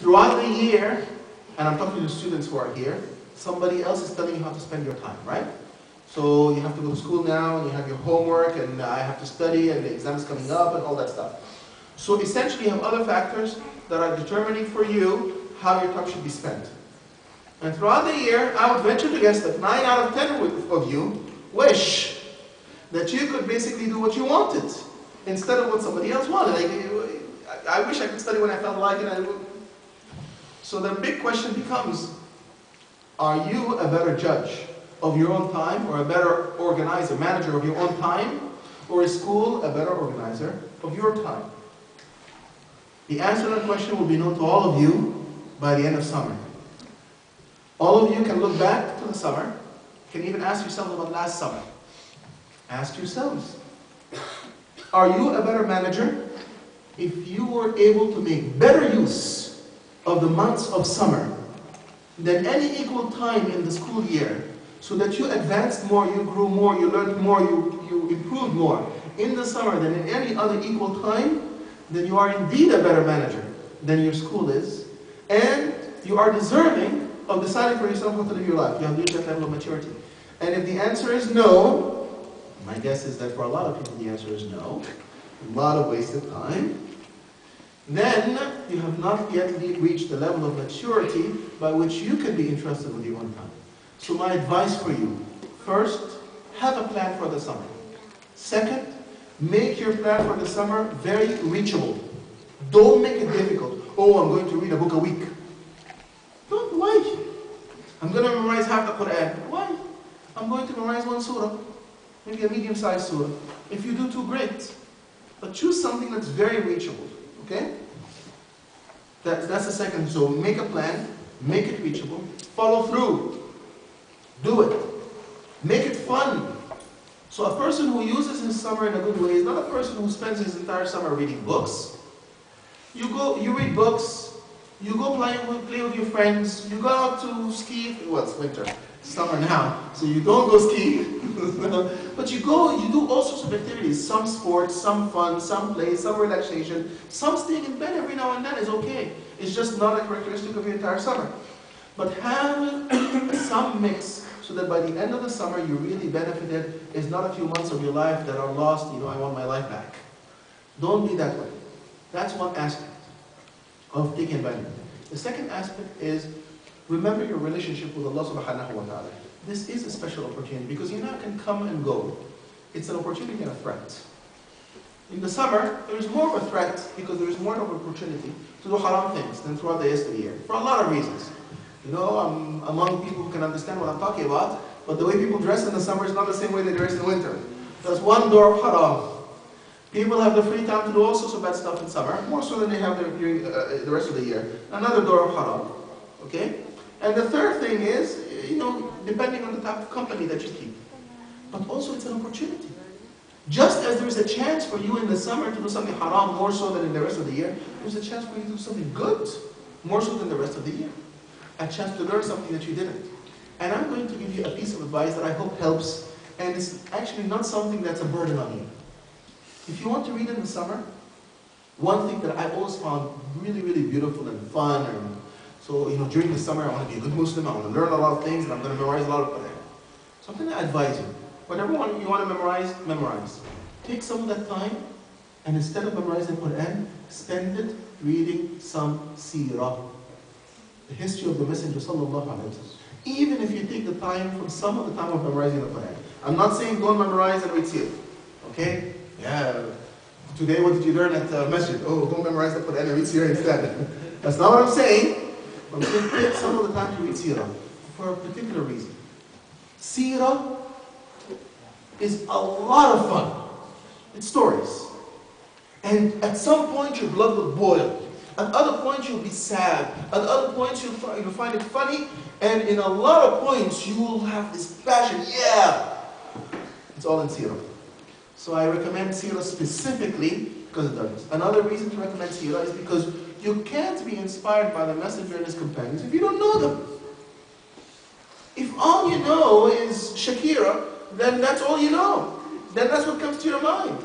Throughout the year, and I'm talking to students who are here, somebody else is telling you how to spend your time, right? So you have to go to school now, and you have your homework, and I have to study, and the exam is coming up, and all that stuff. So essentially you have other factors that are determining for you how your time should be spent. And throughout the year, I would venture to guess that 9 out of 10 of you wish that you could basically do what you wanted instead of what somebody else wanted. Like, I wish I could study when I felt like it. So the big question becomes, are you a better judge of your own time, or a better organizer, manager of your own time, or is school a better organizer of your time? The answer to that question will be known to all of you by the end of summer. All of you can look back to the summer, can even ask yourselves about last summer. Ask yourselves, are you a better manager if you were able to make better use of the months of summer than any equal time in the school year, so that you advanced more, you grew more, you learned more, you improved more in the summer than in any other equal time? Then you are indeed a better manager than your school is, and you are deserving of deciding for yourself how to live your life. You have reached that level of maturity. And if the answer is no, my guess is that for a lot of people the answer is no, a lot of wasted time, then you have not yet reached the level of maturity by which you can be entrusted with your own time. So my advice for you, first, have a plan for the summer. Second, make your plan for the summer very reachable. Don't make it difficult. Oh, I'm going to read a book a week. Don't, why? I'm going to memorize half the Quran. Why? I'm going to memorize one surah. Maybe a medium-sized surah. If you do too, great. But choose something that's very reachable. Okay? That's the second. So make a plan, make it reachable, follow through. Do it. Make it fun. So a person who uses his summer in a good way is not a person who spends his entire summer reading books. You read books, you go play with your friends, you go out to ski. Well, it's winter, summer now, so you don't go ski. But you do all sorts of activities, some sports, some fun, some play, some relaxation, some staying in bed every now and then is okay. It's just not a characteristic of your entire summer. But have some mix, so that by the end of the summer you really benefited. Is not a few months of your life that are lost, I want my life back. Don't be that way. That's one aspect of taking advantage. The second aspect is, remember your relationship with Allah subhanahu wa ta'ala. This is a special opportunity because you now can come and go. It's an opportunity and a threat. In the summer, there is more of a threat because there is more of an opportunity to do haram things than throughout the rest of the year, for a lot of reasons. I'm among people who can understand what I'm talking about, but the way people dress in the summer is not the same way they dress in the winter. That's one door of haram. People have the free time to do all sorts of bad stuff in summer, more so than they have during the rest of the year. Another door of haram. Okay? And the third thing is, depending on the type of company that you keep. But also it's an opportunity. Just as there is a chance for you in the summer to do something haram more so than in the rest of the year, there's a chance for you to do something good more so than the rest of the year. A chance to learn something that you didn't. And I'm going to give you a piece of advice that I hope helps, and it's actually not something that's a burden on you. If you want to read in the summer, one thing that I always found really, really beautiful and fun, and so during the summer I want to be a good Muslim, I want to learn a lot of things, and I'm going to memorize a lot of Quran. So I'm going to advise you, whatever one you want to memorize, memorize. Take some of that time, and instead of memorizing Quran, spend it reading some seerah. The history of the Messenger sallallahu alaihi wasallam. Even if you take the time from some of the time of memorizing the Quran. I'm not saying don't memorize and read seerah. Okay? Yeah. Today what did you learn at masjid? Oh, don't memorize the Quran and read seerah instead. That's not what I'm saying. I'm saying take some of the time to read seerah for a particular reason. Seerah is a lot of fun. It's stories. And at some point your blood will boil. At other points you'll be sad. At other points you'll find it funny. And in a lot of points you will have this passion. Yeah! It's all in seerah. So I recommend seerah specifically because it does. Another reason to recommend seerah is because you can't be inspired by the Messenger and his companions if you don't know them. If all you know is Shakira, then that's all you know. Then that's what comes to your mind.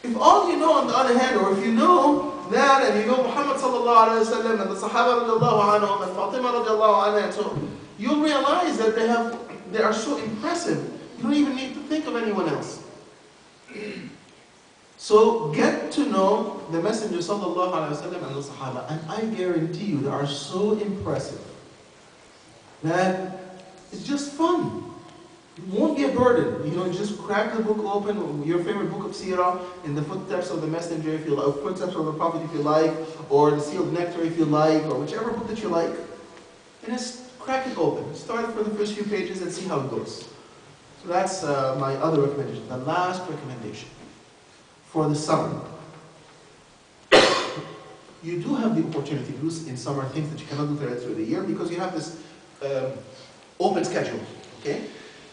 If all you know, on the other hand, or if you know that, and you know Muhammad sallallahu alayhi wa sallam, and the Sahaba radiallahu anhum, and Fatima radiallahu anha, and so you'll realize that they are so impressive. You don't even need to think of anyone else. So get to know the Messenger sallallahu alaihi wasallam and the Sahaba, and I guarantee you they are so impressive that it's just fun. It won't be a burden. You know, just crack the book open, your favorite book of Seerah, in the footsteps of the Messenger if you like, or footsteps of the Prophet if you like, or the Sealed Nectar if you like, or whichever book that you like, and just crack it open. Start for the first few pages and see how it goes. So that's my other recommendation. The last recommendation for the summer. You do have the opportunity to do in summer things that you cannot do through the year because you have this open schedule. Okay?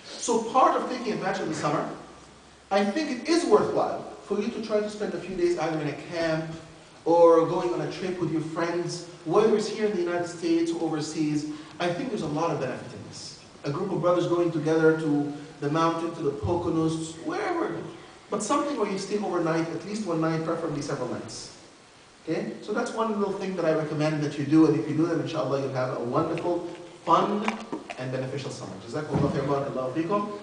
So part of taking advantage of the summer, I think it is worthwhile for you to try to spend a few days either in a camp or going on a trip with your friends, whether it's here in the United States or overseas. I think there's a lot of benefit in this. A group of brothers going together to the mountain, to the Poconos, wherever. But something where you stay overnight, at least one night, preferably several nights. Okay? So that's one little thing that I recommend that you do, and if you do that, inshallah, you'll have a wonderful, fun, and beneficial summer. Jazakumullah khairan, barakallahu feekum.